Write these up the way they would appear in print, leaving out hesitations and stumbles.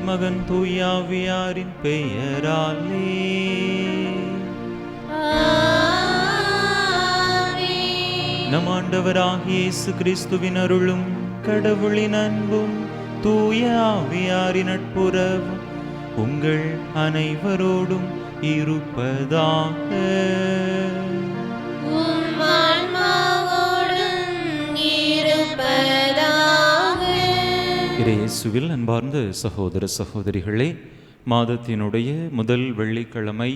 மகன் தூய ஆவியாரின் பெயராலே. நம் ஆண்டவராகிய இயேசு கிறிஸ்துவின் அருளும் கடவுளின் அன்பும் தூய ஆவியாரின் நட்புறவும் உங்கள் அனைவரோடும் இருப்பதாக. இயேசுவில் அன்பார்ந்த சகோதர சகோதரிகளே, மாதத்தினுடைய முதல் வெள்ளிக்கிழமை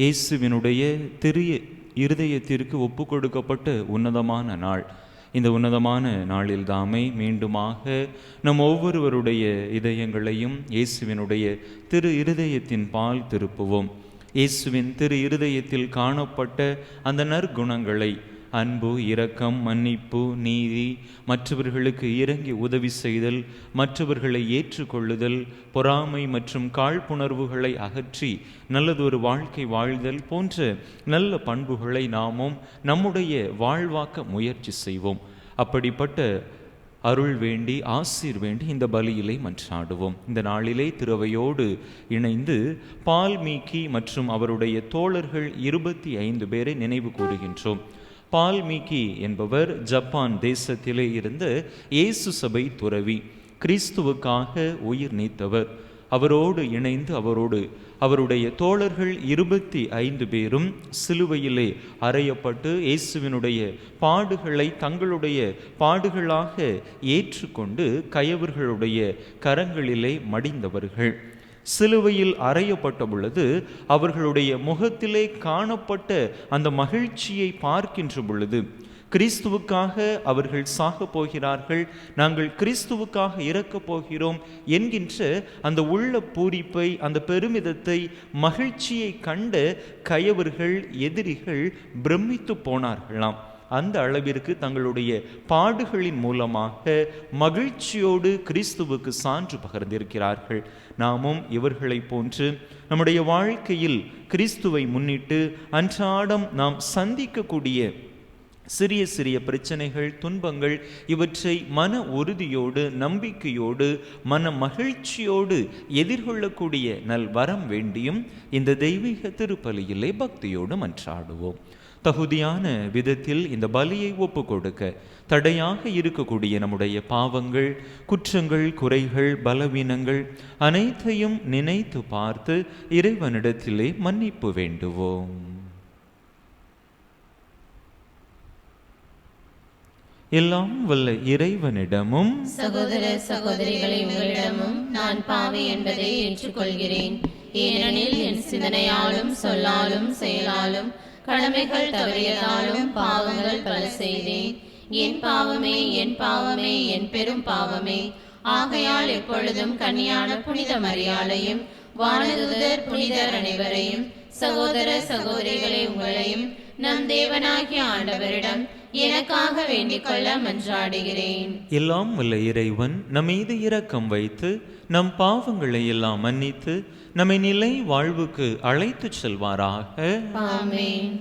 இயேசுவினுடைய திரு இருதயத்திற்கு ஒப்பு கொடுக்கப்பட்ட உன்னதமான நாள். இந்த உன்னதமான நாளில் தாமே மீண்டுமாக நம் ஒவ்வொருவருடைய இதயங்களையும் இயேசுவினுடைய திரு இருதயத்தின் பால் திருப்புவோம். இயேசுவின் திரு இருதயத்தில் காணப்பட்ட அந்த நற்குணங்களை, அன்பு, இரக்கம், மன்னிப்பு, நீதி, மற்றவர்களுக்கு இறங்கி உதவி செய்தல், மற்றவர்களை ஏற்றுக்கொள்ளுதல், பொறாமை மற்றும் காழ்ப்புணர்வுகளை அகற்றி நல்லதொரு வாழ்க்கை வாழ்தல் போன்ற நல்ல பண்புகளை நாமும் நம்முடைய வாழ்வாக்க முயற்சி செய்வோம். அப்படிப்பட்ட அருள் வேண்டி, ஆசீர் வேண்டி இந்த பலியிலே மன்றாடுவோம். இந்த நாளிலே திருவையோடு இணைந்து பால்மீக்கி மற்றும் அவருடைய தோழர்கள் 25 பேரை நினைவு கூறுகின்றோம். பால்மீக்கி என்பவர் ஜப்பான் தேசத்திலே இருந்த இயேசு சபை துறவி, கிறிஸ்துவுக்காக உயிர் நீத்தவர். அவரோடு இணைந்து அவருடைய தோழர்கள் 25 பேரும் சிலுவையிலே அறையப்பட்டு இயேசுவினுடைய பாடுகளை தங்களுடைய பாடுகளாக ஏற்றுக்கொண்டு கயவர்களுடைய கரங்களிலே மடிந்தவர்கள். சிலுவையில் அறையப்பட்ட பொழுது அவர்களுடைய முகத்திலே காணப்பட்ட அந்த மகிழ்ச்சியை பார்க்கின்ற பொழுது, கிறிஸ்துவுக்காக அவர்கள் சாக போகிறார்கள், நாங்கள் கிறிஸ்துவுக்காக இறக்கப் போகிறோம் என்கின்ற அந்த உள்ள பூரிப்பை, அந்த பெருமிதத்தை, மகிழ்ச்சியை கண்ட கயவர்கள், எதிரிகள் பிரமித்து போனார்களாம். அந்த அளவிற்கு தங்களுடைய பாடுகளின் மூலமாக மகிழ்ச்சியோடு கிறிஸ்துவுக்கு சான்று பகிர்ந்திருக்கிறார்கள். நாமும் இவர்களை போன்று நம்முடைய வாழ்க்கையில் கிறிஸ்துவை முன்னிட்டு அன்றாடம் நாம் சந்திக்கக்கூடிய சிறிய சிறிய பிரச்சனைகள், துன்பங்கள், இவற்றை மன உறுதியோடு, நம்பிக்கையோடு, மன மகிழ்ச்சியோடு எதிர்கொள்ளக்கூடிய நல் வரம் வேண்டியும் இந்த தெய்வீக திருப்பலியிலே பக்தியோடு மன்றாடுவோம். தகுதியான விதத்தில் இந்த பலியை ஒப்பு கொடுக்க தடையாக இருக்கக்கூடிய நம்முடைய பாவங்கள், குற்றங்கள், குறைகள், பலவீனங்கள் அனைத்தையும் நினைத்து பார்த்து இறைவனிடத்திலே மன்னிப்பு வேண்டுவோம். எல்லாம் வல்ல இறைவனிடமும் சகோதர சகோதரிகளை உங்களிடமும் நான் பாவி என்பதை ஏற்றுக்கொள்கிறேன். ஏனெனில் என் சிந்தனையாலும் சொல்லாலும் செயலாலும் கடமைகள் தவறியதாலும் பாவங்கள் பல செய்தேன். என் பாவமே, என் பாவமே, என் பெரும் பாவமே. ஆகையால் எப்பொழுதும் கன்னியான புனித மரியாளையும் வானதூதர் புனிதர் அனைவரையும் சகோதர சகோதரிகளை உங்களையும் நம் தேவனாகிய ஆண்டவரிடம் எனக்காக வேண்டிக் கொள்ள மன்றாடுகிறேன். எல்லாம் வல்ல இறைவன் நம்மீது இரக்கம் வைத்து நம் பாவங்களை எல்லாம் மன்னித்து நம்மை நிலை வாழ்வுக்கு அழைத்து செல்வாராக. ஆமென்.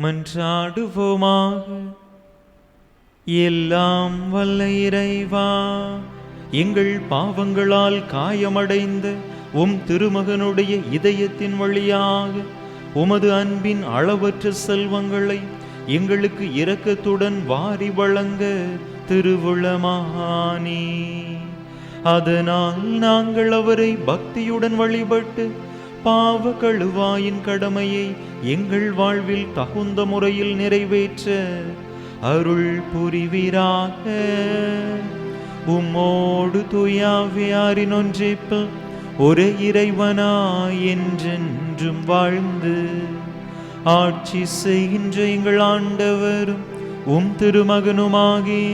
மன்றாடுவோமாக. எல்லாம் வல்ல இறைவா, எங்கள் பாவங்களால் காயமடைந்த உம் திருமகனுடைய இதயத்தின் வழியாக உமது அன்பின் அளவற்ற செல்வங்களை எங்களுக்கு இரக்கத்துடன் வாரி வழங்க திருவுளமானி. அதனால் நாங்கள் அவரை பக்தியுடன் வழிபட்டு பாவ கழுவாயின் கடமையை எங்கள் வாழ்வில் தகுந்த முறையில் நிறைவேற்ற அருள் புரிவீராக. உம்மோடு தூயாவியாரின் ஒன்றிப்பில் ஒரு இறைவனாய் என்றென்றும் வாழ்ந்து ஆட்சி செய்கின்ற எங்கள் ஆண்டவரும் உம் திருமகனுமாகிய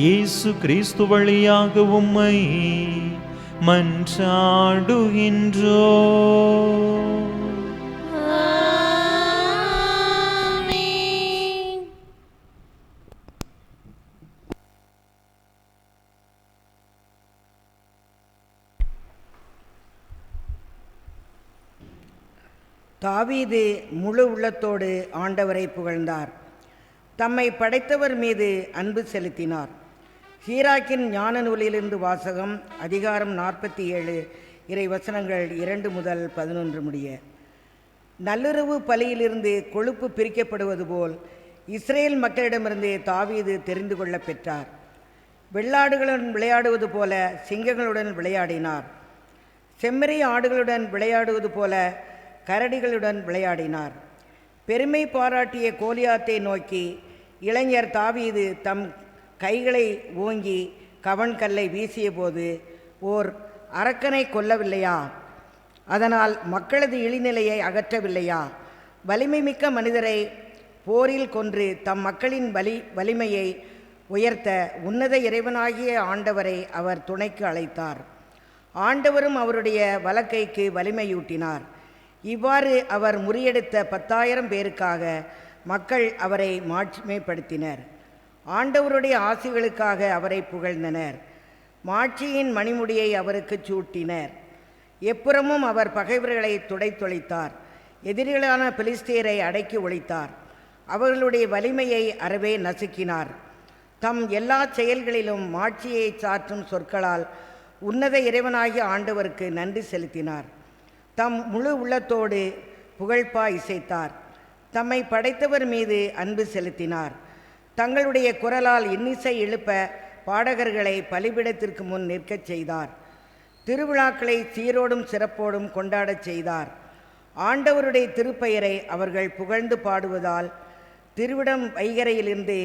இயேசு கிறிஸ்து வழியாக உம்மை மன்றாடுகின்றோ. தாவீது முழு உள்ளத்தோடு ஆண்டவரை புகழ்ந்தார். தம்மை படைத்தவர் மீது அன்பு செலுத்தினார். சீராக்கின் ஞான நூலிலிருந்து வாசகம். அதிகாரம் 47, இறை வசனங்கள் 2 முதல் 11 முடிய. நல்லுறவு பலியிலிருந்து கொழுப்பு பிரிக்கப்படுவது போல் இஸ்ரேல் மக்களிடமிருந்து தாவீது தெரிந்து கொள்ள பெற்றார். வெள்ளாடுகளுடன் விளையாடுவது போல சிங்கங்களுடன் விளையாடினார். செம்மறி ஆடுகளுடன் விளையாடுவது போல கரடிகளுடன் விளையாடினார். பெருமை பாராட்டிய கோலியாத்தை நோக்கி இளைஞர் தாவீது தம் கைகளை ஓங்கி கவண்கல்லை வீசிய போது ஓர் அரக்கனை கொல்லவில்லையா? அதனால் மக்களது இழிநிலையை அகற்றவில்லையா? வலிமை மிக்க மனிதரை போரில் கொன்று தம் மக்களின் வலிமையை உயர்த்த உன்னத இறைவனாகிய ஆண்டவரை அவர் துணைக்கு அழைத்தார். ஆண்டவரும் அவருடைய வலக்கைக்கு வலிமையூட்டினார். இவ்வாறு அவர் முறியெடுத்த 10,000 பேருக்காக மக்கள் அவரை மாட்சிமைப்படுத்தினர். ஆண்டவருடைய ஆசிகளுக்காக அவரை புகழ்ந்தனர். மாட்சியின் மணிமுடியை அவருக்கு சூட்டினர். எப்புறமும் அவர் பகைவர்களை துடைத்தொழித்தார். எதிரிகளான பெலிஸ்தியரை அடக்கி ஒழித்தார். அவர்களுடைய வலிமையை அறவே நசுக்கினார். தம் எல்லா செயல்களிலும் மாட்சியை சாற்றும் சொற்களால் உன்னத இறைவனாகிய ஆண்டவருக்கு நன்றி செலுத்தினார். தம் முழு உள்ளத்தோடு புகழ்பா இசைத்தார். தம்மை படைத்தவர் மீது அன்பு செலுத்தினார். தங்களுடைய குரலால் இன்னிசை எழுப்ப பாடகர்களை பலிபீடத்திற்கு முன் நிற்கச் செய்தார். திருவிழாக்களை சீரோடும் சிறப்போடும் கொண்டாடச் செய்தார். ஆண்டவருடைய திருப்பெயரை அவர்கள் புகழ்ந்து பாடுவதால் திருவிடம் வைகரையிலிருந்து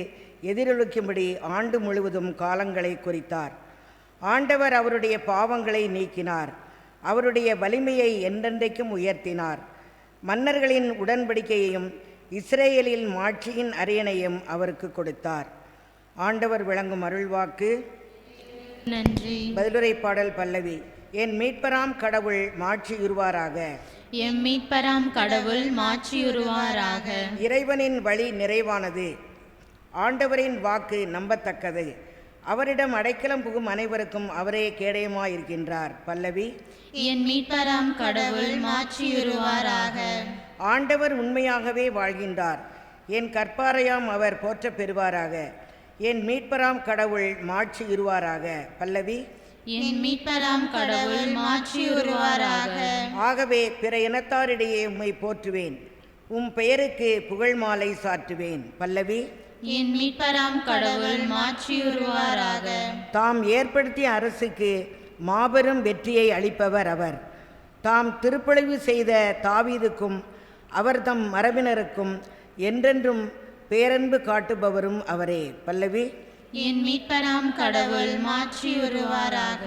எதிரொலிக்கும்படி ஆண்டு முழுவதும் காலங்களை குறித்தார். ஆண்டவர் அவருடைய பாவங்களை நீக்கினார். அவருடைய வலிமையை என்றென்றைக்கும் உயர்த்தினார். மன்னர்களின் உடன்படிக்கையையும் இஸ்ரேலில் மாட்சியின் அரியணையும் அவருக்கு கொடுத்தார். ஆண்டவர் விளங்கும் அருள்வாக்கு. நன்றி. பதிலுரை பாடல் பல்லவி. என் மீட்பராம் கடவுள் மாட்சியுறுவாராக. எம் மீட்பராம் கடவுள் மாட்சியுறுவாராக. இறைவனின் வழி நிறைவானது. ஆண்டவரின் வாக்கு நம்பத்தக்கது. அவரிடம் அடைக்கலம் புகும் அனைவருக்கும் அவரே கேடயமாயிருக்கின்றார். பல்லவி. என் மீட்பராம் கடவுள் மாட்சியுறுவாராக. ஆண்டவர் உண்மையாகவே வாழ்கின்றார். என் கற்பாரையாம் அவர் போற்ற பெறுவாராக. என் மீட்பராம் கடவுள் மாட்சியுறுவாராக. பல்லவி. என் மீட்பராம் கடவுள் மாட்சியுறுவாராக. ஆகவே பிற இனத்தாரிடையே உம்மை போற்றுவேன். உம் பெயருக்கு புகழ் மாலை சாற்றுவேன். பல்லவி. என் மீட்பராம் கடவுள் மாட்சியுறுவாராக. தாம் ஏற்படுத்திய அரசுக்கு மாபெரும் வெற்றியை அளிப்பவர் அவர். தாம் திருப்பொழிவு செய்த தாவீதுக்கும் அவர் தம் மரபினருக்கும் என்றென்றும் பேரன்பு காட்டுபவரும் அவரே. பல்லவி. என் மீட்பராம் கடவுள் மாட்சியுறுவாராக.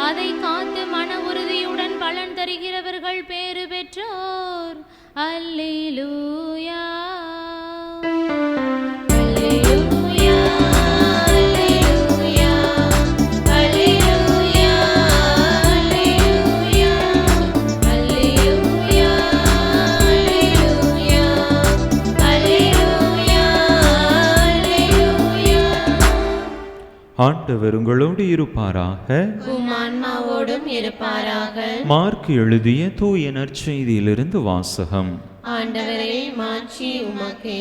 அதை காத்து மன உறுதியுடன் பலன் தருகிறவர்கள் பேறு பெற்றோர். அல்லேலூயா அல்லேலூயா அல்லேலூயா அல்லேலூயா அல்லேலூயா அல்லேலூயா அல்லேலூயா அல்லேலூயா. ஆண்டவர் உங்களோடு இருப்பாராக. உம் ஆன்மாவோடும் இருப்பாராக. மார்க் எழுதிய தூய நற்செய்தியிலிருந்து வாசகம். ஆண்டவரே, மாட்சி உமக்கே.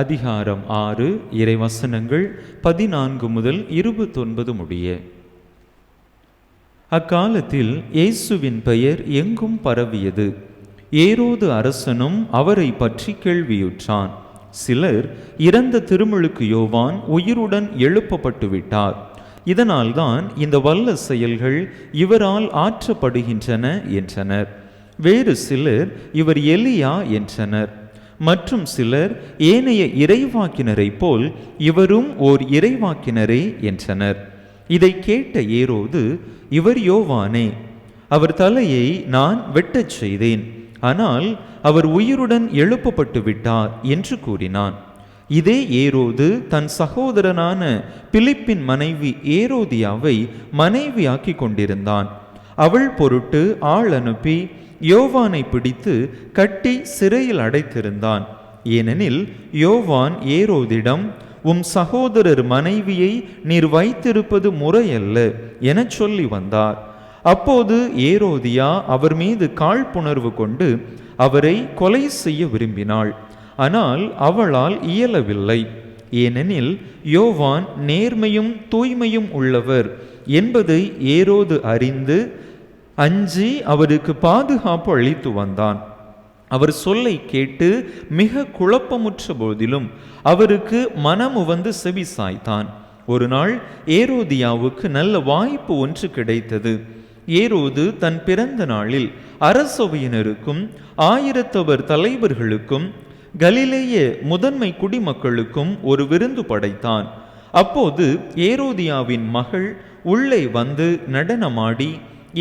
அதிகாரம் 6, இறைவசனங்கள் 14 முதல் 29 முடிய. அக்காலத்தில் இயேசுவின் பெயர் எங்கும் பரவியது. ஏரோது அரசனும் அவரை பற்றி கேள்வியுற்றான். சிலர், இறந்த திருமுழுக்கு யோவான் உயிருடன் எழுப்பப்பட்டு விட்டார், இதனால்தான் இந்த வல்ல செயல்கள் இவரால் ஆற்றப்படுகின்றன என்றனர். வேறு சிலர், இவர் எலியா என்றனர். மற்றும் சிலர், ஏனைய இறைவாக்கினரை போல் இவரும் ஓர் இறைவாக்கினரே என்றனர். இதை கேட்ட ஏரோது, இவர் யோவானே, அவர் தலையை நான் வெட்டச் செய்தேன், ஆனால் அவர் உயிருடன் எழுப்பப்பட்டு விட்டார் என்று கூறினான். இதே ஏரோது தன் சகோதரனான பிலிப்பின் மனைவி ஏரோதியாவை மனைவியாக்கி கொண்டிருந்தான். அவள் பொருட்டு ஆள் அனுப்பி யோவானை பிடித்து கட்டி சிறையில் அடைத்திருந்தான். ஏனெனில் யோவான் ஏரோதிடம், உம் சகோதரர் மனைவியை நீர் வைத்திருப்பது முறையல்ல எனச் சொல்லி வந்தார். அப்போது ஏரோதியா அவர் மீது காழ்ப்புணர்வு கொண்டு அவரை கொலை செய்ய விரும்பினாள். ஆனால் அவளால் இயலவில்லை. ஏனெனில் யோவான் நேர்மையும் தூய்மையும் உள்ளவர் என்பதை ஏரோது அறிந்து அஞ்சி அவருக்கு பாதுகாப்பு அளித்து வந்தான். அவர் சொல்லை கேட்டு மிக குழப்பமுற்ற போதிலும் அவருக்கு மனமுவந்து செவி சாய்த்தான். ஒரு நாள் ஏரோதியாவுக்கு நல்ல வாய்ப்பு ஒன்று கிடைத்தது. ஏரோது தன் பிறந்த நாளில் அரசவையினருக்கும் 1000 தலைவர்களுக்கும் கலிலேய முதன்மை குடிமக்களுக்கும் ஒரு விருந்து படைத்தான். அப்போது ஏரோதியாவின் மகள் உள்ளே வந்து நடனமாடி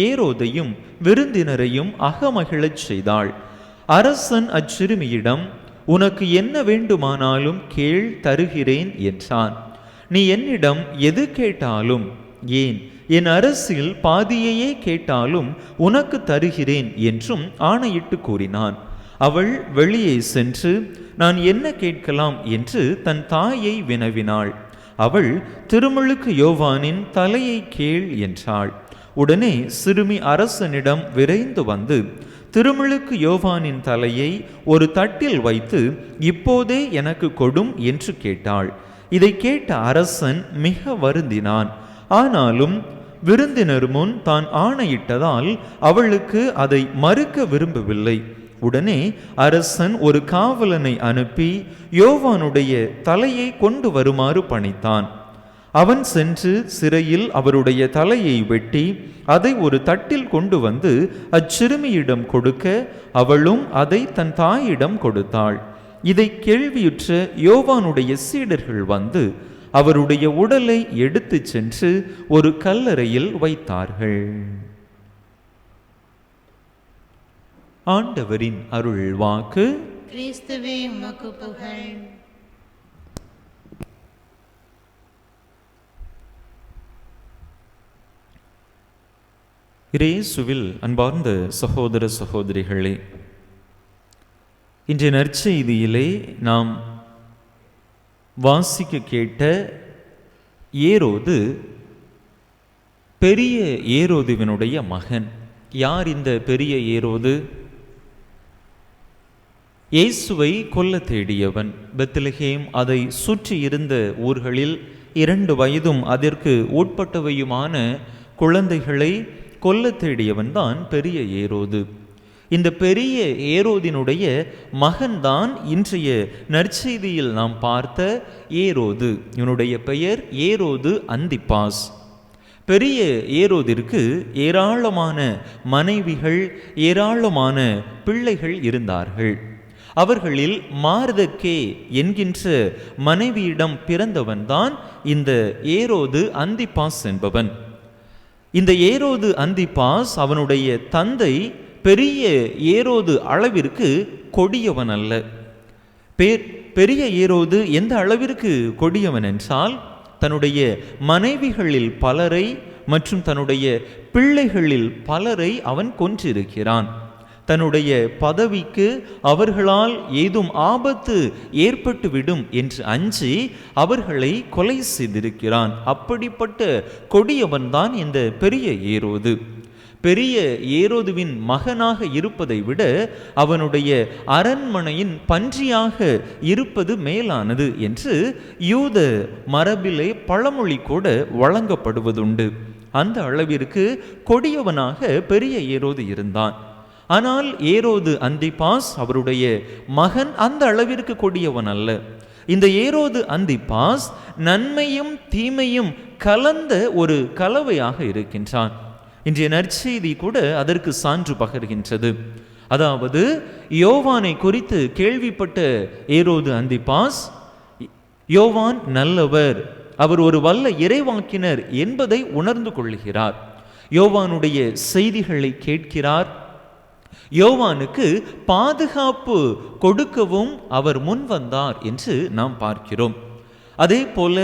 ஏரோதையும் விருந்தினரையும் அகமகிழச் செய்தாள். அரசன் அச்சிறுமியிடம், உனக்கு என்ன வேண்டுமானாலும் கேள், தருகிறேன் என்றான். நீ என்னிடம் எது கேட்டாலும், ஏன் என் அரசில் பாதியையே கேட்டாலும் உனக்கு தருகிறேன் என்றும் ஆணையிட்டு கூறினான். அவள் வெளியே சென்று, நான் என்ன கேட்கலாம் என்று தன் தாயை வினவினாள். அவள், திருமுழுக்கு யோவானின் தலையை கேள் என்றாள். உடனே சிறுமி அரசனிடம் விரைந்து வந்து திருமுழுக்கு யோவானின் தலையை ஒரு தட்டில் வைத்து, இப்போதே எனக்கு கொடும் என்று கேட்டாள். இதை கேட்ட அரசன் மிக வருந்தினான். ஆனாலும் விருந்தினர் முன் தான் ஆணையிட்டதால் அவளுக்கு அதை மறுக்க விரும்பவில்லை. உடனே அரசன் ஒரு காவலனை அனுப்பி யோவானுடைய தலையை கொண்டு வருமாறு பணித்தான். அவன் சென்று சிறையில் அவருடைய தலையை வெட்டி அதை ஒரு தட்டில் கொண்டு வந்து அச்சிறுமியிடம் கொடுக்க, அவளும் அதை தன் தாயிடம் கொடுத்தாள். இதை கேள்வியுற்ற யோவானுடைய சீடர்கள் வந்து அவருடைய உடலை எடுத்து சென்று ஒரு கல்லறையில் வைத்தார்கள். ஆண்டவரின் அருள் வாக்கு. கிறிஸ்துவே உமக்கு புகழ். இயேசுவில் அன்பார்ந்த சகோதர சகோதரிகளே, இன்றைய நற்செய்தியிலே நாம் வாசிக்க கேட்ட ஏரோது பெரிய ஏரோதுவினுடைய மகன். யார் இந்த பெரிய ஏரோது? இயேசுவை கொல்ல தேடியவன். பெத்லகேம் அதை சுற்றி இருந்த ஊர்களில் 2 வயதும் அதற்கு உட்பட்டவையுமான குழந்தைகளை கொல்ல தேடியவன் தான் பெரிய ஏரோது. இந்த பெரிய ஏரோதினுடைய மகன்தான் இன்றைய நற்செய்தியில் நாம் பார்த்த ஏரோது. இவனுடைய பெயர் ஏரோது அந்திப்பாஸ். பெரிய ஏரோதிற்கு ஏராளமான மனைவிகள், ஏராளமான பிள்ளைகள் இருந்தார்கள். அவர்களில் மார்தக்கே என்கின்ற மனைவியிடம் பிறந்தவன்தான் இந்த ஏரோது அந்திப்பாஸ் என்பவன். இந்த ஏரோது அந்திப்பாஸ் அவனுடைய தந்தை பெரிய ஏரோது அளவிற்கு கொடியவன் அல்ல. பெரிய ஏரோது எந்த அளவிற்கு கொடியவன் என்றால், தன்னுடைய மனைவிகளில் பலரை மற்றும் தன்னுடைய பிள்ளைகளில் பலரை அவன் கொன்றிருக்கிறான். தன்னுடைய பதவிக்கு அவர்களால் ஏதும் ஆபத்து ஏற்பட்டுவிடும் என்று அஞ்சி அவர்களை கொலை செய்திருக்கிறான். அப்படிப்பட்ட கொடியவன்தான் இந்த பெரிய ஏரோது. பெரிய ஏரோதுவின் மகனாக இருப்பதை விட அவனுடைய அரண்மனையின் பன்றியாக இருப்பது மேலானது என்று யூத மரபிலே பழமொழி கூட வழங்கப்படுவதுண்டு. அந்த அளவிற்கு கொடியவனாக பெரிய ஏரோது இருந்தான். ஆனால் ஏரோது அந்திப்பாஸ் அவருடைய மகன் அந்த அளவிற்கு கொடியவன் அல்ல. இந்த ஏரோது அந்திப்பாஸ் நன்மையும் தீமையும் கலந்த ஒரு கலவையாக இருக்கின்றான். இன்றைய நற்செய்தி கூட அதற்கு சான்று பகர்கின்றது. அதாவது யோவானை குறித்து கேள்விப்பட்ட ஏரோது அந்திப்பாஸ், யோவான் நல்லவர், அவர் ஒரு வல்ல இறைவாக்கினர் என்பதை உணர்ந்து கொள்கிறார். யோவானுடைய செய்திகளை கேட்கிறார். யோவானுக்கு பாதுகாப்பு கொடுக்கவும் அவர் முன் வந்தார் என்று நாம் பார்க்கிறோம். அதே போல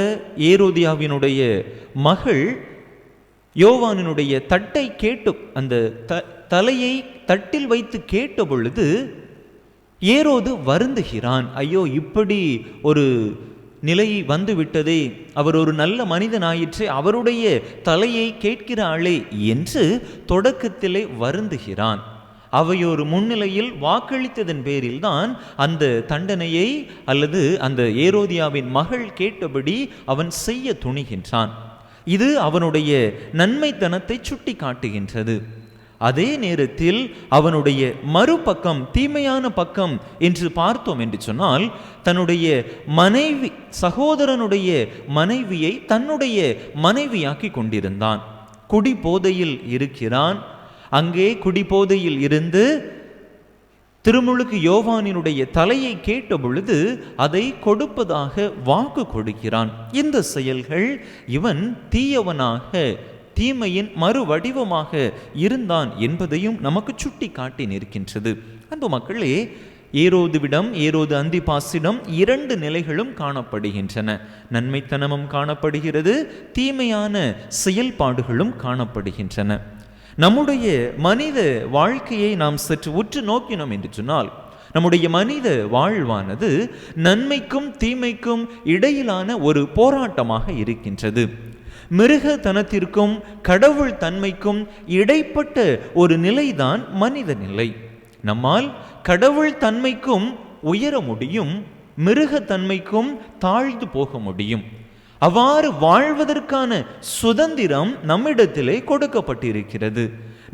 ஏரோதியாவினுடைய மகள் யோவானினுடைய தட்டை கேட்டு, அந்த தலையை தட்டில் வைத்து கேட்ட பொழுது ஏரோது வருந்துகிறான். ஐயோ, இப்படி ஒரு நிலை வந்து விட்டதே, அவர் ஒரு நல்ல மனிதனாயிற்றே, அவருடைய தலையை கேட்கிறாளே என்று தொடக்கத்திலே வருந்துகிறான். அவையொரு முன்னிலையில் வாக்களித்ததன் பேரில் தான் அந்த தண்டனையை அல்லது அந்த ஏரோதியாவின் மகள் கேட்டபடி அவன் செய்ய துணிகின்றான். இது அவனுடைய நன்மைத்தனத்தை சுட்டி காட்டுகின்றது. அதே நேரத்தில் அவனுடைய மறுபக்கம், தீமையான பக்கம் என்று பார்த்தோம் என்று சொன்னால், தன்னுடைய மனைவி, சகோதரனுடைய மனைவியை தன்னுடைய மனைவியாக்கி கொண்டிருந்தான். குடி போதையில் இருக்கிறான். அங்கே குடிபோதையில் இருந்து திருமுழுக்கு யோவானினுடைய தலையை கேட்ட பொழுது அதை கொடுப்பதாக வாக்கு கொடுக்கிறான். இந்த செயல்கள் இவன் தீயவனாக, தீமையின் மறு வடிவமாக இருந்தான் என்பதையும் நமக்கு சுட்டி காட்டி நிற்கின்றது. அன்பு மக்களே, ஏரோது அந்திப்பாசிடம் இரண்டு நிலைகளும் காணப்படுகின்றன. நன்மைத்தனமும் காணப்படுகிறது, தீமையான செயல்பாடுகளும் காணப்படுகின்றன. நம்முடைய மனித வாழ்க்கையை நாம் சற்று உற்று நோக்கினோம் என்று சொன்னால், நம்முடைய மனித வாழ்வானது நன்மைக்கும் தீமைக்கும் இடையிலான ஒரு போராட்டமாக இருக்கின்றது. மிருகத்தனத்திற்கும் கடவுள் தன்மைக்கும் இடைப்பட்ட ஒரு நிலைதான் மனித நிலை. நம்மால் கடவுள் தன்மைக்கும் உயர முடியும், மிருகத்தன்மைக்கும் தாழ்ந்து போக முடியும். அவ்வாறு வாழ்வதற்கான சுதந்திரம் நம்மிடத்திலே கொடுக்கப்பட்டிருக்கிறது.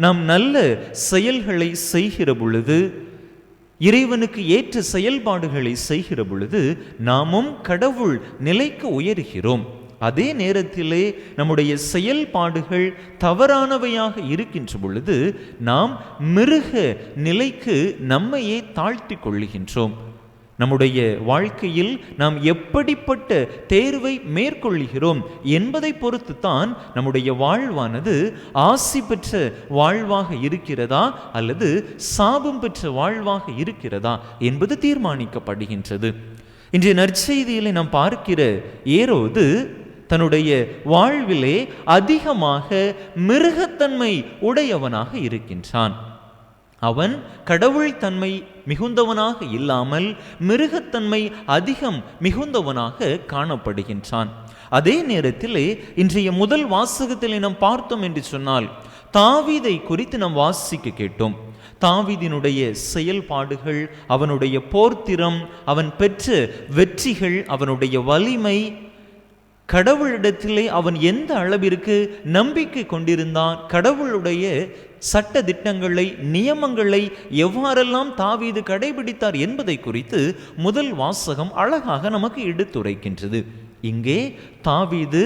நாம் நல்ல செயல்களை செய்கிற பொழுது, இறைவனுக்கு ஏற்ற செயல்பாடுகளை செய்கிற பொழுது நாமும் கடவுள் நிலைக்கு உயர்கிறோம். அதே நேரத்திலே நம்முடைய செயல்பாடுகள் தவறானவையாக இருக்கின்ற பொழுது நாம் மிருக நிலைக்கு நம்மையே தாழ்த்தி கொள்ளுகின்றோம். நம்முடைய வாழ்க்கையில் நாம் எப்படிப்பட்ட தேர்வை மேற்கொள்கிறோம் என்பதை பொறுத்து தான் நம்முடைய வாழ்வானது ஆசி பெற்ற வாழ்வாக இருக்கிறதா அல்லது சாபம் பெற்ற வாழ்வாக இருக்கிறதா என்பது தீர்மானிக்கப்படுகின்றது. இன்றைய நற்செய்தியிலே நாம் பார்க்கிற ஏரோது தன்னுடைய வாழ்விலே அதிகமாக மிருகத்தன்மை உடையவனாக இருக்கின்றான். அவன் கடவுள் தன்மை மிகுந்தவனாக இல்லாமல் மிருகத்தன்மை அதிகம் மிகுந்தவனாக காணப்படுகின்றான். அதே நேரத்திலே இன்றைய முதல் வாசகத்திலே நாம் பார்த்தோம் என்று சொன்னால், தாவீதை குறித்து நாம் வாசிக்க கேட்டோம். தாவீதினுடைய செயல்பாடுகள், அவனுடைய போர்த்திறம், அவன் பெற்ற வெற்றிகள், அவனுடைய வலிமை, கடவுளிடத்திலே அவன் எந்த அளவிற்கு நம்பிக்கை கொண்டிருந்தான், கடவுளுடைய சட்ட திட்டங்களை, நியமங்களை எவ்வாறெல்லாம் தாவீது கடைபிடித்தார் என்பதை குறித்து முதல் வாசகம் அழகாக நமக்கு எடுத்துரைக்கின்றது. இங்கே தாவீது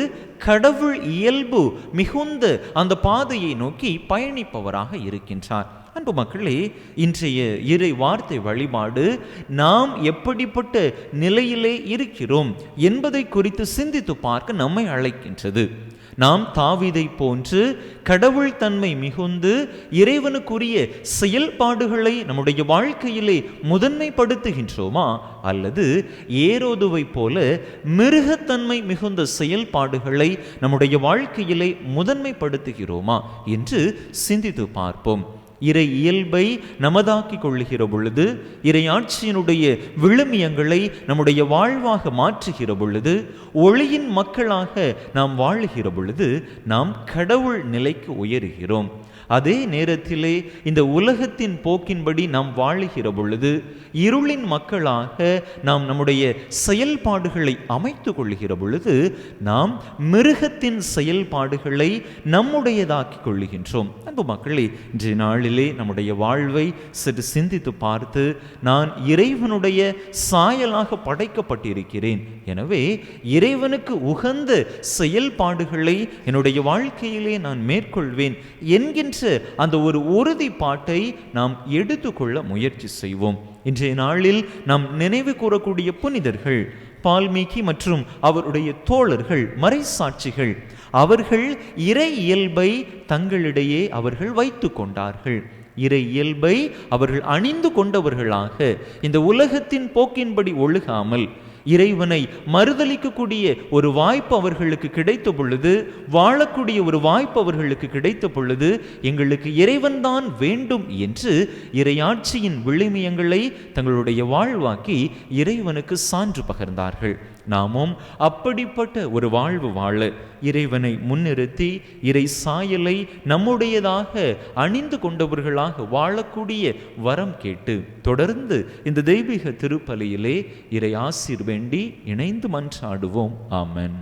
கடவுள் இயல்பு மிகுந்த அந்த பாதையை நோக்கி பயணிப்பவராக இருக்கின்றார். அன்பு மக்களே, இன்றைய இறை வார்த்தை வழிபாடு நாம் எப்படிப்பட்ட நிலையிலே இருக்கிறோம் என்பதை குறித்து சிந்தித்து பார்க்க நம்மை அழைக்கின்றது. நாம் தாவீதை போன்று கடவுள் தன்மை மிகுந்து இறைவனுக்குரிய செயல்பாடுகளை நம்முடைய வாழ்க்கையிலே முதன்மைப்படுத்துகின்றோமா, அல்லது ஏரோதுவை போல மிருகத்தன்மை மிகுந்த செயல்பாடுகளை நம்முடைய வாழ்க்கையிலே முதன்மைப்படுத்துகிறோமா என்று சிந்தித்து பார்ப்போம். இறை இயல்பை நமதாக்கிக் கொள்ளுகிற பொழுது, இறை ஆட்சியினுடைய விழுமியங்களை நம்முடைய வாழ்வாக மாற்றுகிற பொழுது, ஒளியின் மக்களாக நாம் வாழுகிற பொழுது நாம் கடவுள் நிலைக்கு உயருகிறோம். அதே நேரத்திலே இந்த உலகத்தின் போக்கின்படி நாம் வாழுகிற பொழுது இருளின் மக்களாக நாம் நம்முடைய செயல்பாடுகளை அமைத்து கொள்ளுகிற பொழுது நாம் மிருகத்தின் செயல்பாடுகளை நம்முடையதாக்கிக் கொள்ளுகின்றோம். அன்பு மக்களே, இன்றைய நாளிலே நம்முடைய வாழ்வை சற்று சிந்தித்து பார்த்து, நான் இறைவனுடைய சாயலாக படைக்கப்பட்டிருக்கிறேன், எனவே இறைவனுக்கு உகந்த செயல்பாடுகளை என்னுடைய வாழ்க்கையிலே நான் மேற்கொள்வேன் என்கின்ற அந்த ஒரு உறுதிப்பாட்டை நாம் எடுத்துக்கொள்ள முயற்சி செய்வோம். இன்றைய நாளில் நாம் நினைவு கூறக்கூடிய புனிதர்கள் பால்மீகி மற்றும் அவருடைய தோழர்கள், மறைசாட்சிகள். அவர்கள் இறை இயல்பை தங்களிடையே அவர்கள் வைத்து கொண்டார்கள். இறை இயல்பை அவர்கள் அணிந்து கொண்டவர்களாக இந்த உலகத்தின் போக்கின்படி ஒழுகாமல் இறைவனை மறுதலிக்கக்கூடிய ஒரு வாய்ப்பு அவர்களுக்கு கிடைத்த பொழுது, வாழக்கூடிய ஒரு வாய்ப்பு அவர்களுக்கு கிடைத்த பொழுது, எங்களுக்கு இறைவன்தான் வேண்டும் என்று இறையாட்சியின் விழுமியங்களை தங்களுடைய வாழ்வாக்கி இறைவனுக்கு சான்று பகர்ந்தார்கள். நாமும் அப்படிப்பட்ட ஒரு வாழ்வு வாழ இறைவனை முன்னிறுத்தி இறை சாயலை நம்முடையதாக அணிந்து கொண்டவர்களாக வாழக்கூடிய வரம் கேட்டு தொடர்ந்து இந்த தெய்வீக திருப்பலியிலே இறை ஆசீர் வேண்டி இணைந்து மன்றாடுவோம். ஆமென்.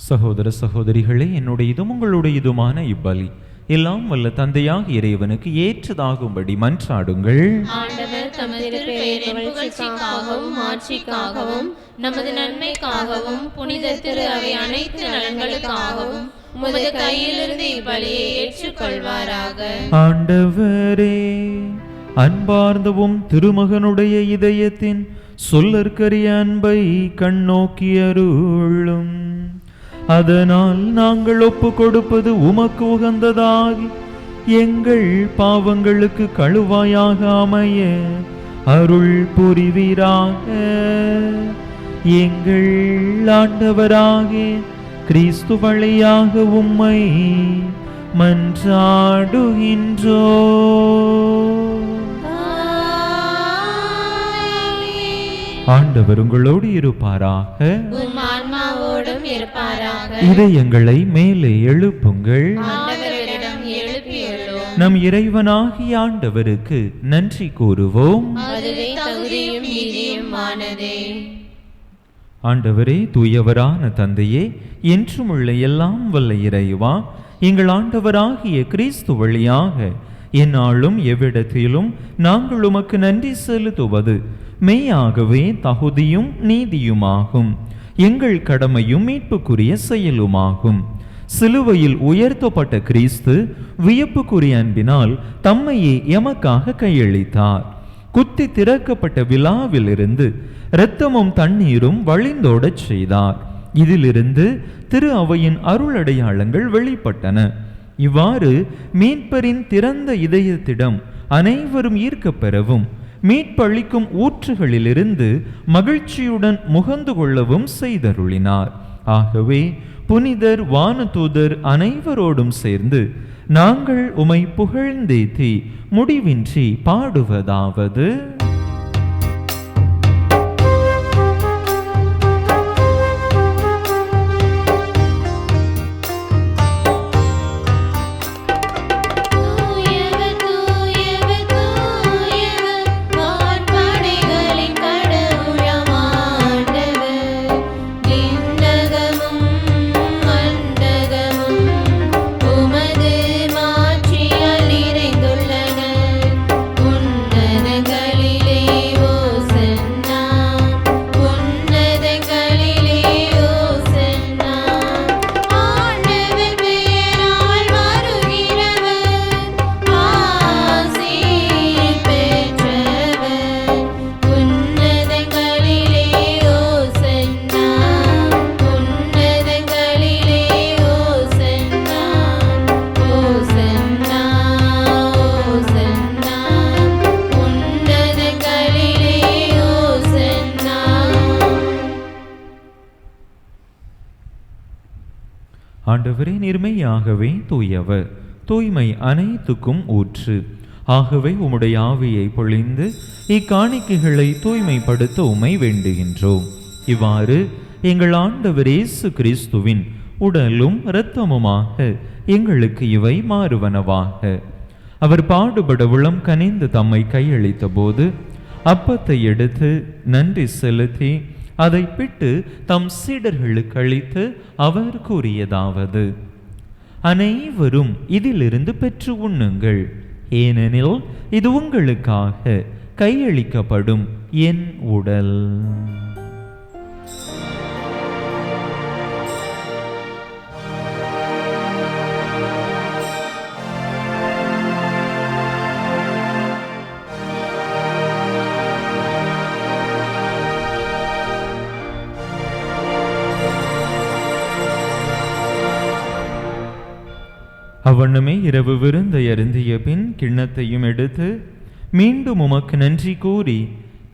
சகோதர சகோதரிகளே, என்னுடையதும் உங்களுடையதுமான இப்பலி எல்லாம் வல்ல தந்தையாக இறைவனுக்கு ஏற்றதாகும்படி மன்றாடுங்கள். ஆண்டவர் தமது திருப்பெயரின் புகழ்ச்சிக்காகவும் ஆட்சிக்காகவும் நமது நன்மைக்காகவும் புனித திரு அவை அனைத்து நலன்களுக்காகவும் உமது கையிலிருந்து இப்பலியை ஏற்றுக்கொள்வாராக. ஆண்டவரே, அன்பார்ந்தவும் திருமகனுடைய இதயத்தின் சொல்லற்கரிய அன்பை கண்ணோக்கி அருளும். அதனால் நாங்கள் ஒப்பு கொடுப்பது உமக்கு உகந்ததாகி எங்கள் பாவங்களுக்கு கழுவாயாக அமைய அருள் புரிவீராக. எங்கள் ஆண்டவராகிய கிறிஸ்து வழியாக உம்மை மன்றாடுகின்றோ. ஆண்டவர் உங்களோடு இருப்பாராக. உம் ஆன்மாவோடும் இருப்பாராக. இதயங்களை மேலே எழுப்புங்கள். ஆண்டவரிடம் எழுப்பியுள்ளோம். நம் இறைவனாகிய ஆண்டவருக்கு நன்றி கூறுவோம். அதுவே தகுதியும் நீதியுமானதே. ஆண்டவரே, தூயவரான தந்தையே, என்றும் உள்ள எல்லாம் வல்ல இறைவா, எங்கள் ஆண்டவராகிய கிறிஸ்து வழியாக எந்நாளும் எவ்விடத்திலும் நாங்கள் உமக்கு நன்றி செலுத்துவது மெய்யாகவே தகுதியும் நீதியுமாகும். எங்கள் கடமையும் மீட்புக்குரிய செயலுமாகும். சிலுவையில் உயர்த்தப்பட்ட கிறிஸ்து வியப்புக்குரிய அன்பினால் தம்மையே எமக்காக கையளித்தார். குத்தி திறக்கப்பட்ட விழாவிலிருந்து இரத்தமும் தண்ணீரும் வழிந்தோடச் செய்தார். இதிலிருந்து திரு அவையின் அருளடையாளங்கள் வெளிப்பட்டன. இவ்வாறு மீட்பரின் திறந்த இதயத்திடம் அனைவரும் ஈர்க்கப் பெறவும் மீட்பளிக்கும் ஊற்றுகளிலிருந்து மகிழ்ச்சியுடன் முகந்து கொள்ளவும் செய்தருளினார். ஆகவே புனிதர் வானதூதர் அனைவரோடும் சேர்ந்து நாங்கள் உமை புகழ்ந்தேத்தி முடிவின்றி பாடுவதாவது: ஆண்டவரே, நேர்மையாகவே தூயவர், தூய்மை அனைத்துக்கும் ஊற்று. ஆகவே உம்முடைய ஆவியை பொழிந்து இக்காணிக்கைகளை தூய்மைப்படுத்த உம்மை வேண்டுகின்றோம். இவ்வாறு எங்கள் ஆண்டவர் இயேசு கிறிஸ்துவின் உடலும் இரத்தமுமாக எங்களுக்கு இவை மாறுவனவாக. அவர் பாடுபட உளம் கனிந்து தம்மை கையளித்த போது அப்பத்தை எடுத்து நன்றி செலுத்தி அதை பிட்டு தம் சீடர்களுக்கு அளித்து அவர் கூறியதாவது: அனைவரும் இதிலிருந்து பெற்று உண்ணுங்கள், ஏனெனில் இது உங்களுக்காக கையளிக்கப்படும் என் உடல். அவ்வண்ணமே இரவு விருந்தை அருந்திய பின் கிண்ணத்தையும் எடுத்து மீண்டும் உமக்கு நன்றி கூறி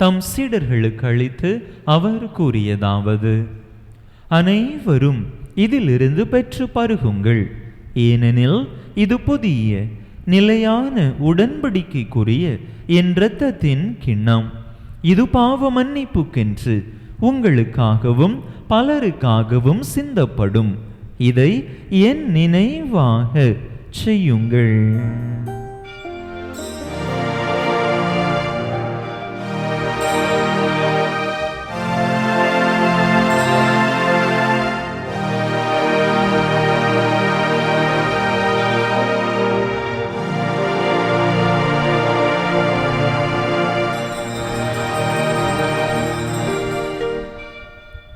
தம் சீடர்களுக்கு அளித்து அவர் கூறியதாவது: அனைவரும் இதிலிருந்து பெற்று பருகுங்கள், ஏனெனில் இது புதிய நிலையான உடன்படிக்கைக்குரிய என் இரத்தத்தின் கிண்ணம். இது பாவ மன்னிப்புக்கென்று உங்களுக்காகவும் பலருக்காகவும் சிந்தப்படும். இதை என் நினைவாக செய்யுங்கள்.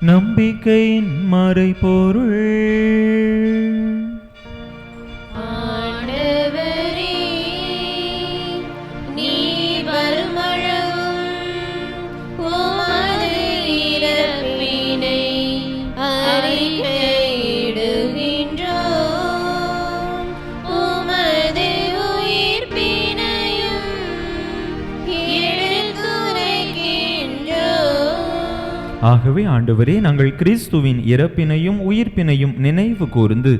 நம்பிக்கையின் மறைபொருள். ஆண்டவரே, நீர் வருமளவும் உமது இறப்பினை அறிக்கையிடுகின்றோம், உமது உயிர்ப்பினையும் எடுத்துரைக்கின்றோம். ஆகவே ஆண்டவரே, நாங்கள் கிறிஸ்துவின் இறப்பினையும் உயிர்ப்பினையும் நினைவு கூர்ந்து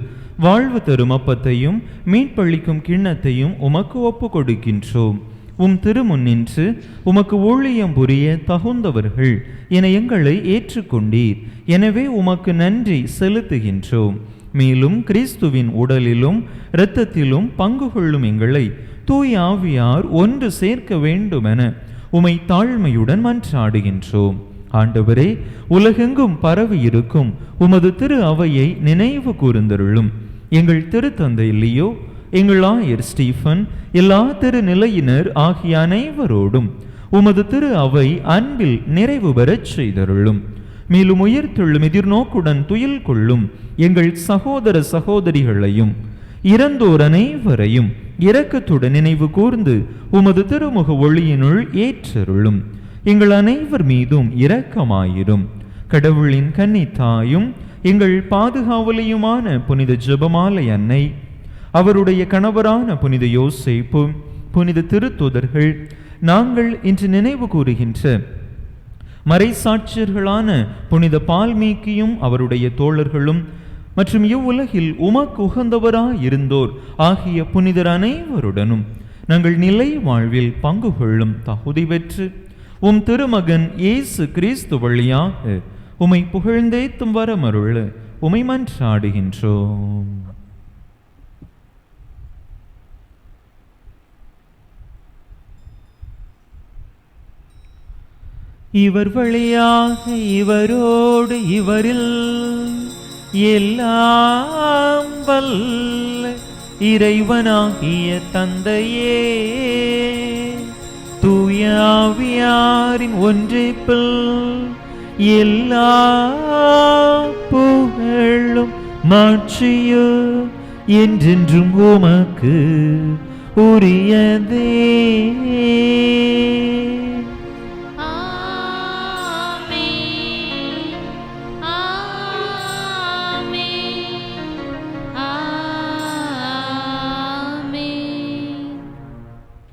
வாழ்வு தரும் அப்பத்தையும் மீட்பளிக்கும் கிண்ணத்தையும் உமக்கு ஒப்பு கொடுக்கின்றோம். உம் திருமுன்னின்று உமக்கு ஊழியம் புரிய தகுந்தவர்கள் என எங்களை ஏற்றுக்கொண்டீர். எனவே உமக்கு நன்றி செலுத்துகின்றோம். மேலும் கிறிஸ்துவின் உடலிலும் இரத்தத்திலும் பங்கு கொள்ளும் எங்களை தூய ஆவியார் ஒன்று சேர்க்க வேண்டுமென உமை தாழ்மையுடன் மன்றாடுகின்றோம். ஆண்டவரே, உலகெங்கும் பரவி இருக்கும் உமது திரு அவையை நினைவு கூர்ந்தருளும். எங்கள் திருத்தந்தை லியோ, எங்கள் ஆயர் ஸ்டீஃபன், எல்லா திருநிலையினர் ஆகிய அனைவரோடும் உமது திரு அவை அன்பில் நிறைவு பெறச் செய்தருளும். மேலும் உயிர்த்தெழும் எதிர்நோக்குடன் துயில் கொள்ளும் எங்கள் சகோதர சகோதரிகளையும் இறந்தோர் அனைவரையும் இரக்கத்துடன் நினைவு கூர்ந்து உமது திருமுக ஒளியினுள் ஏற்றருளும். எங்கள் அனைவர் மீதும் இரக்கமாயிரும். கடவுளின் கன்னித்தாயும் எங்கள் பாதுகாவலியுமான புனித ஜெபமாலை அன்னை, அவருடைய கணவரான புனித யோசேப்பு, புனித திருத்தூதர்கள், நாங்கள் இன்று நினைவு கூறுகின்ற மறைசாட்சியர்களான புனித பால்மீக்கியும் அவருடைய தோழர்களும் மற்றும் இவ்வுலகில் உமக்கு உகந்தவராயிருந்தோர் ஆகிய புனிதர் அனைவருடனும் நாங்கள் நிலை வாழ்வில் பங்கு கொள்ளும் தகுதி பெற்று உம் திருமகன் இயேசு கிறிஸ்து வழியாக உமை புகழ்ந்தேத்தும் வரமருள உமை மன்றாடுகின்றோம். இவர் வழியாக இவரோடு இவரில் எல்லாம் வல்ல இறைவனாகிய தந்தையே, தூய ஆவியாரின் ஒன்றிப்பில் எல்லா புகழும் மாட்சியும் என்றென்றும் உமக்கு உரியதே.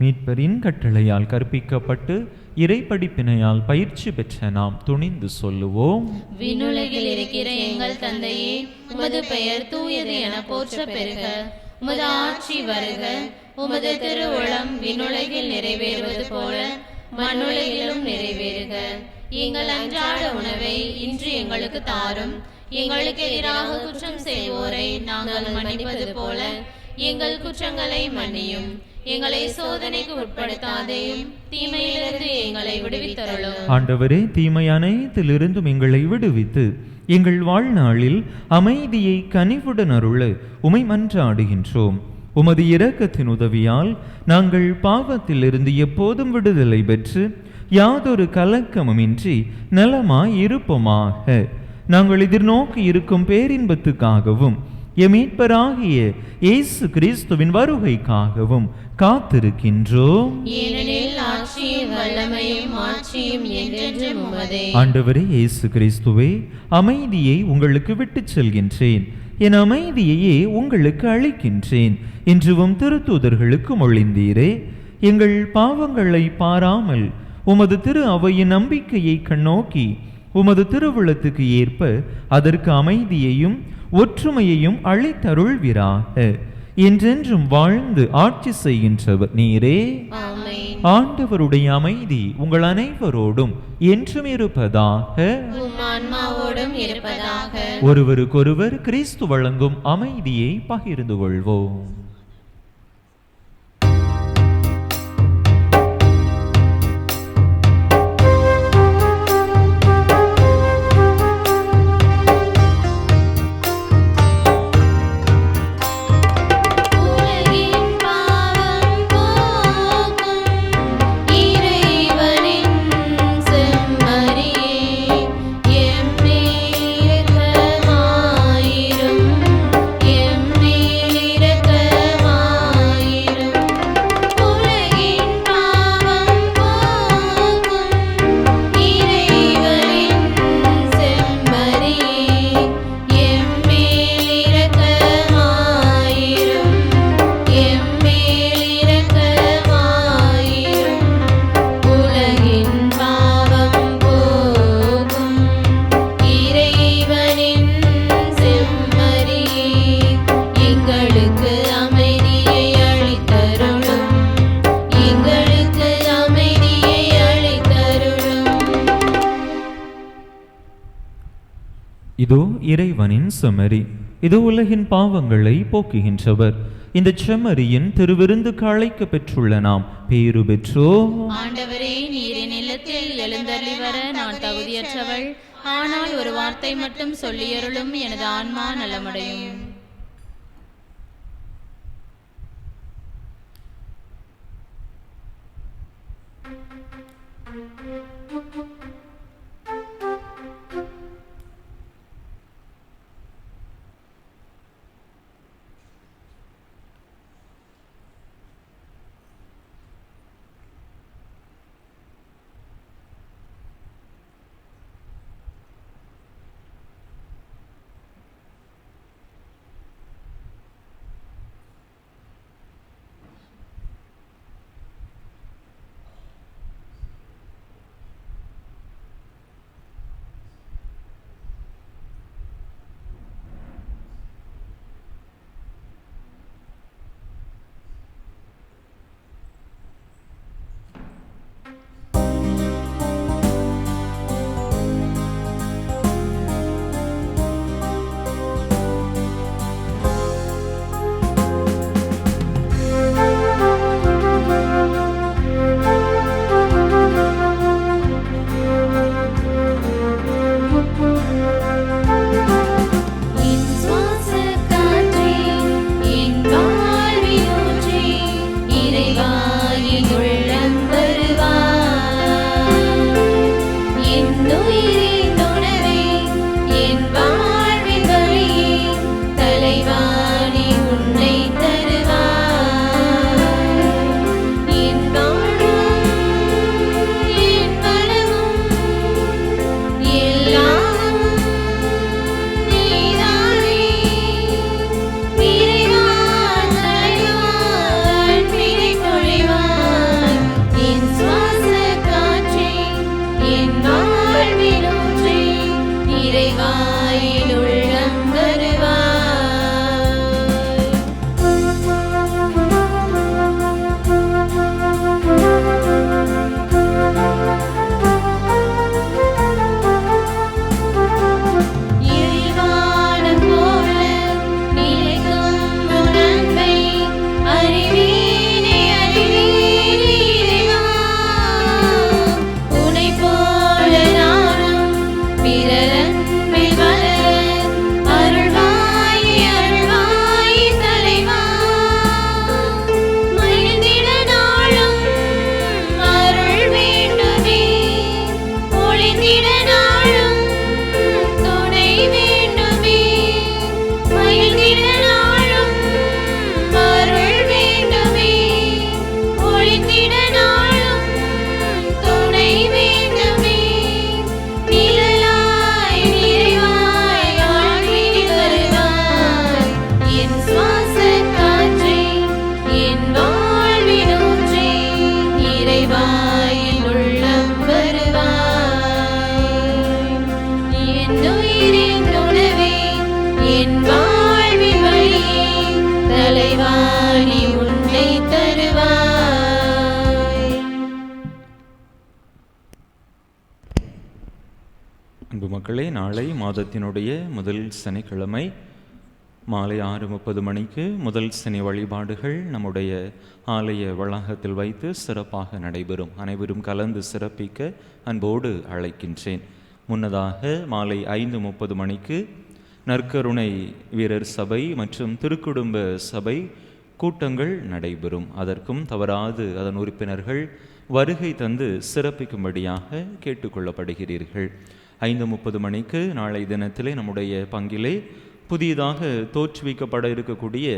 மீட்பரின் கட்டளையால் கற்பிக்கப்பட்டு இறைப்படிப்பினையால் பயிற்சி பெற்ற நாம் துணிந்து சொல்லுவோம். விண்ணுலகில் இருக்கிற எங்கள் தந்தையே, உமது பெயர் தூயது என போற்ற பெறுக. உமது ஆட்சி வருக. உமது திருவுளம் விண்ணுலகில் நிறைவேறுவது போல மண்ணுலகிலும் நிறைவேறுக. எங்கள் அன்றாட உணவை இன்று எங்களுக்கு தாரும். எங்களுக்கு எதிராக குற்றம் செய்வோரை நாங்கள் மன்னிப்பது போல எங்கள் குற்றங்களை மன்னியும். எங்களை சோதனைக்கு உட்படுத்தாதேயும், தீமையிலிருந்து எங்களை விடுவித்தருளும். ஆண்டவரே, தீமை அனைத்திலிருந்தும் எங்களை விடுவித்து எங்கள் வாழ்நாளில் அமைதியை கனிவுடன் அருள உமை மன்றாடுகின்றோம். உமது இரக்கத்தின் உதவியால் நாங்கள் பாவத்திலிருந்து எப்போதும் விடுதலை பெற்று யாதொரு கலக்கமுமின்றி நலமாய் இருப்போமாக. நாங்கள் எதிர்நோக்கி இருக்கும் பேரின்பத்துக்காகவும் எமீட்பராகிய இயேசு கிறிஸ்துவின் வருகைக்காகவும் காத்திருக்கின்றோம். ஏனெனில் ஆட்சியும் வல்லமையும் மாட்சியும் என்றென்றும் உமதே. ஆண்டவரே இயேசு கிறிஸ்துவே, அமைதியை உங்களுக்கு விட்டுச் செல்கின்றேன், என் அமைதியையே உங்களுக்கு அளிக்கின்றேன் என்றும் திருத்தூதர்களுக்கு மொழிந்தீரே. எங்கள் பாவங்களை பாராமல் உமது திரு அவையின் நம்பிக்கையை கண்ணோக்கி உமது திருவுளத்துக்கு ஏற்ப அதற்கு அமைதியையும் ஒற்றுமையையும் அளித்தருள்வீராக. என்றென்றும் வாழ்ந்து ஆட்சி செய்கின்றவர் நீரே. ஆண்டவருடைய அமைதி உங்கள் அனைவரோடும் என்றும் இருப்பதாக. ஒருவருக்கொருவர் கிறிஸ்து வழங்கும் அமைதியை பகிர்ந்து கொள்வோம். இரக்கமாயிரும், எம்மேல் இரக்கமாயிரும். இதோ இறைவனின் செம்மறி, இதோ உலகின் பாவங்களை போக்குகின்றவர். இந்த செம்மறியின் திருவிருந்துக்கு அழைக்க பெற்றுள்ள நாம் பேறு பெற்றோ. ஆண்டவரே, நீரின் இல்லத்தில் எழுந்தருளி வர நான் தகுதியற்றவள். ஆனால் ஒரு வார்த்தை மட்டும் சொல்லியருளும், எனது ஆன்மா நலமடையும். அன்பு மக்களே, நாளை மாதத்தினுடைய முதல் சனிக்கிழமை மாலை 6:30 மணிக்கு முதல் சனி வழிபாடுகள் நம்முடைய ஆலய வளாகத்தில் வைத்து சிறப்பாக நடைபெறும். அனைவரும் கலந்து சிறப்பிக்க அன்போடு அழைக்கின்றேன். முன்னதாக மாலை 5:30 மணிக்கு நற்கருணை வீரர் சபை மற்றும் திருக்குடும்ப சபை கூட்டங்கள் நடைபெறும். அதற்கும் தவறாது அதன் உறுப்பினர்கள் வருகை தந்து சிறப்பிக்கும்படியாக கேட்டுக்கொள்ளப்படுகிறீர்கள். 5:30 மணிக்கு நாளை தினத்திலே நம்முடைய பங்கிலே புதியதாக தோற்றுவிக்கப்பட இருக்கக்கூடிய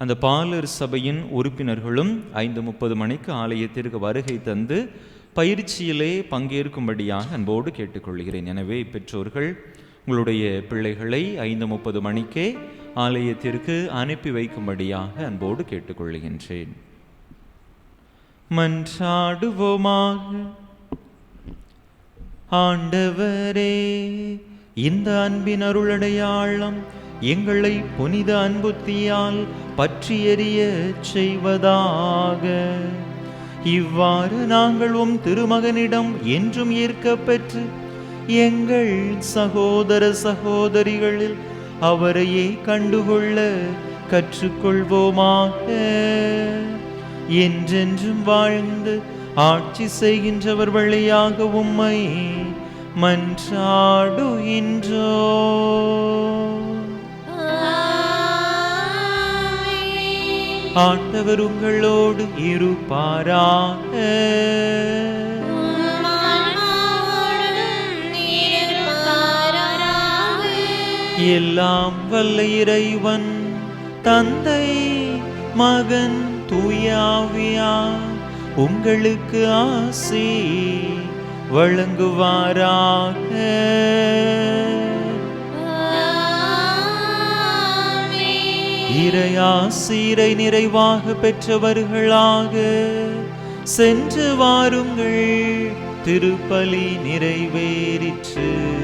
அந்த பாலர் சபையின் உறுப்பினர்களும் 5:30 மணிக்கு ஆலயத்திற்கு வருகை தந்து பயிற்சியிலே பங்கேற்கும்படியாக அன்போடு கேட்டுக்கொள்கிறேன். எனவே பெற்றோர்கள் உங்களுடைய பிள்ளைகளை 5:30 மணிக்கே ஆலயத்திற்கு அனுப்பி வைக்கும்படியாக அன்போடு கேட்டுக்கொள்கின்றேன். மன்றாடுவோமாக. ஆண்டவரே, இந்த அன்பின் அருளடையாளம் எங்களை புனித அன்புத்தியால் பற்றி எரிய செய்வதாக. இவ்வாறு நாங்கள் உம் திருமகனிடம் என்றும் ஏற்க பெற்று எங்கள் சகோதர சகோதரிகளில் அவரையே கண்டுகொள்ள கற்றுக்கொள்வோமாக. என்றென்றும் வாழ்ந்து ஆட்சி செய்கின்றவர் வழியாக உம்மை மன்றாடுகின்றோ. ஆண்டவர் உங்களோடு இருப்பாராக. எல்லாம் வல்ல இறைவன் தந்தை மகன் தூயாவியார் உங்களுக்கு ஆசி வழங்குவாராக. இறையாசிரை நிறைவாக பெற்றவர்களாக சென்று வாருங்கள். திருப்பலி நிறைவேறிற்று.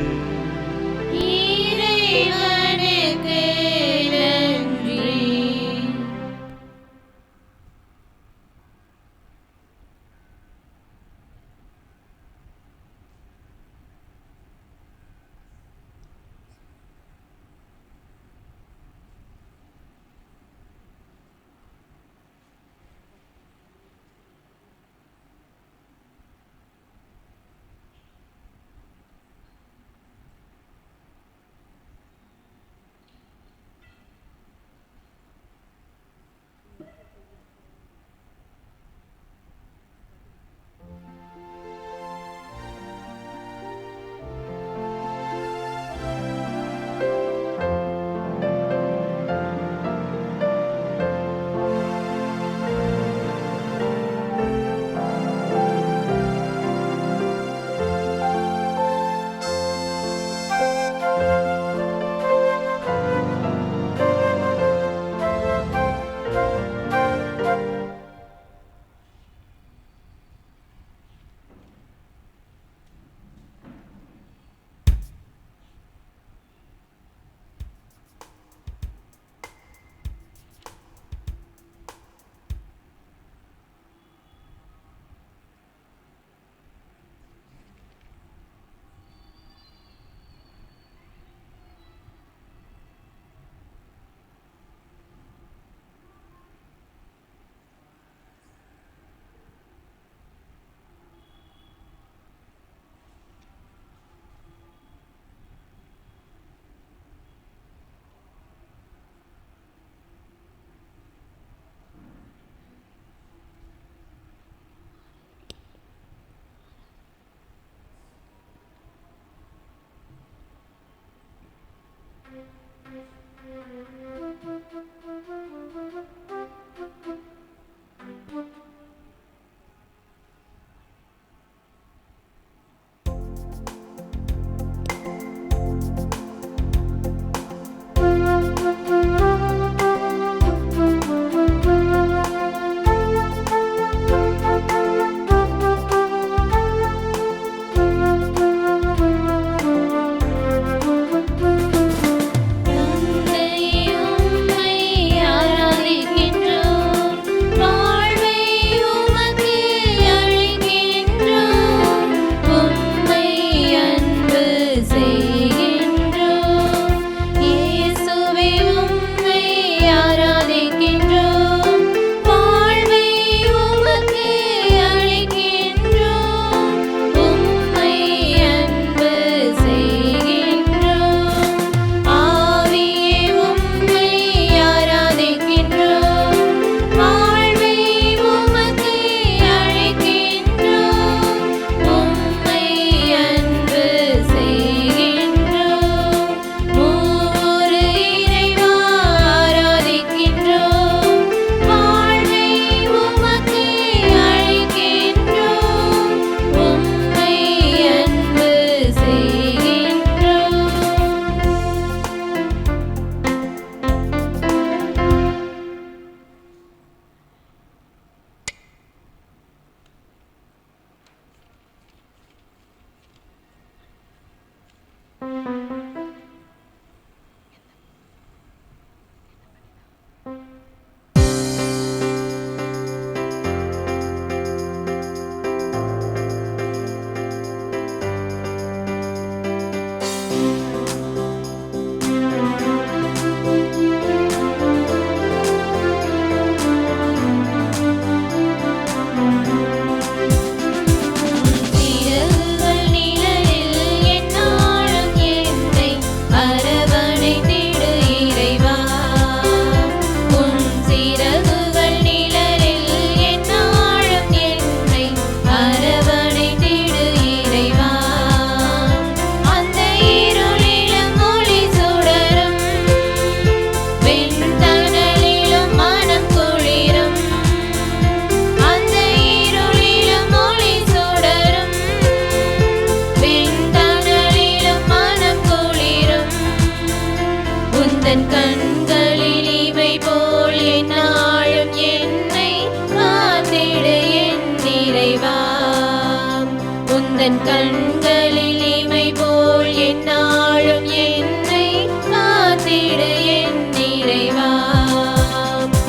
எந்தன் கண்களில் இமை போல் எந்நாளும் என்னை காத்திடு என் இறைவா.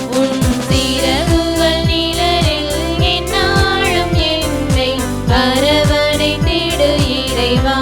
உன் சிறகுகள் நிழலில் எந்நாளும் என்னை அரவணைத்திடு இறைவா.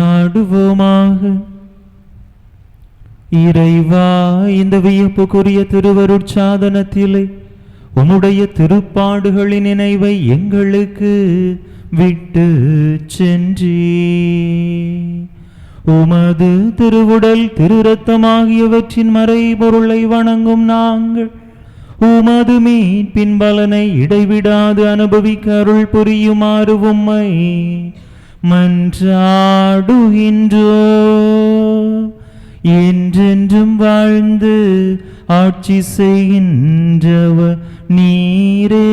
மன்றாடுவோமாக. இறைவா, இந்த வியப்புக்குரிய திருவருட்சாதனத்திலே உம்முடைய திருப்பாடுகளின் நினைவை எங்களுக்கு விட்டு சென்றே. உமது திருவுடல் திரு இரத்தமாகியவற்றின் மறைபொருளை வணங்கும் நாங்கள் உமது மீட்பின் பலனை இடைவிடாது அனுபவிக்க அருள் புரியுமாறு உம்மை மன்றாடுகின்றோ. என்றென்றும் வாழ்ந்து ஆட்சி செய்கின்றவர் நீரே.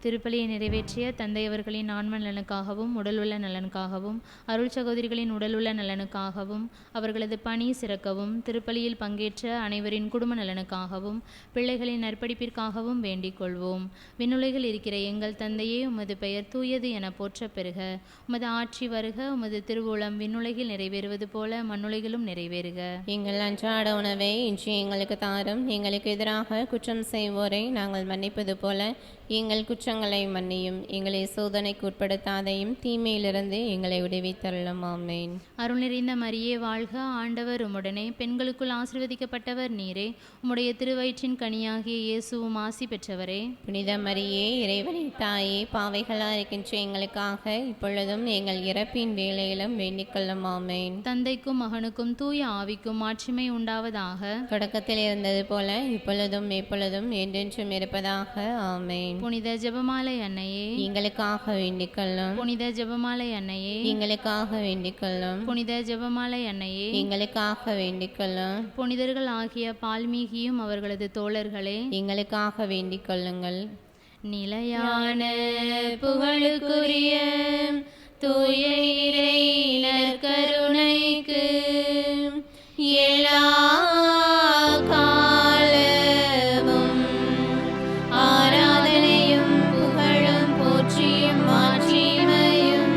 திருப்பலியை நிறைவேற்றிய தந்தை அவர்களின் ஆன்ம நலனுக்காகவும் உடலுள்ள நலனுக்காகவும் அருள் சகோதரிகளின் உடலுள்ள நலனுக்காகவும் அவர்களது பணி சிறக்கவும் திருப்பலியில் பங்கேற்ற அனைவரின் குடும்ப நலனுக்காகவும் பிள்ளைகளின் நற்படிப்பிற்காகவும் வேண்டிக் கொள்வோம். விண்ணுலகில் இருக்கிற எங்கள் தந்தையே, உமது பெயர் தூயது என போற்ற பெறுக. உமது ஆட்சி வருக. உமது திருவுளம் விண்ணுலகில் நிறைவேறுவது போல மண்ணுலகிலும் நிறைவேறுக. எங்கள் அன்றாட உணவை இன்று எங்களுக்கு தாரும். எங்களுக்கு எதிராக குற்றம் செய்வோரை நாங்கள் மன்னிப்பது போல எங்கள் குற்றங்களை மன்னியும். எங்களை சோதனைக்கு உட்படுத்தாதையும் தீமையிலிருந்து எங்களை விடுவித்தருளும். ஆமென். அருள் நிறைந்த மரியே வாழ்க. ஆண்டவர் உம்முடனே, பெண்களுக்குள் ஆசீர்வதிக்கப்பட்டவர் நீரே. உம்முடைய திருவயிற்றின் கனியாகிய இயேசுவும் ஆசி பெற்றவரே. புனித மரியே, இறைவனின் தாயே, பாவைகளா இருக்கின்ற எங்களுக்காக இப்பொழுதும் எங்கள் இறப்பின் வேளையிலும் வேண்டிக் கொள்ளும். ஆமென். தந்தைக்கும் மகனுக்கும் தூய ஆவிக்கும் மாட்சிமை உண்டாவதாக. தொடக்கத்தில் இருந்தது போல இப்பொழுதும் எப்பொழுதும் என்றென்றும் இருப்பதாக. ஆமென். புனித ஜெபமாலை அன்னையே, எங்களுக்காக வேண்டிக் கொள்ளும். புனித ஜெபமாலை அன்னையே, எங்களுக்காக வேண்டிக் கொள்ளும். புனித ஜெபமாலை அன்னையே, எங்களுக்காக வேண்டிக் கொள்ளும். புனிதர்கள் ஆகிய பால்மீகியும் அவர்களது தோழர்களே, எங்களுக்காக வேண்டிக் கொள்ளுங்கள். நிலையான புகழுக்குரிய தூய இறை நற்கருணைக்கு எல்லா காலமும் ஆராதனையும் புகழும் போற்றியும் மாட்சிமையும்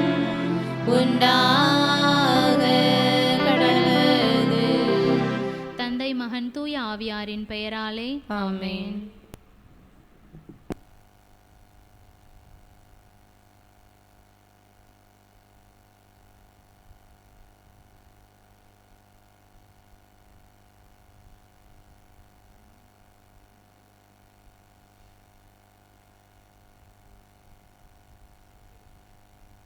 உண்டாக கடவுளது. தந்தை மகன் தூய ஆவியாரின் பெயராலே ஆமென்.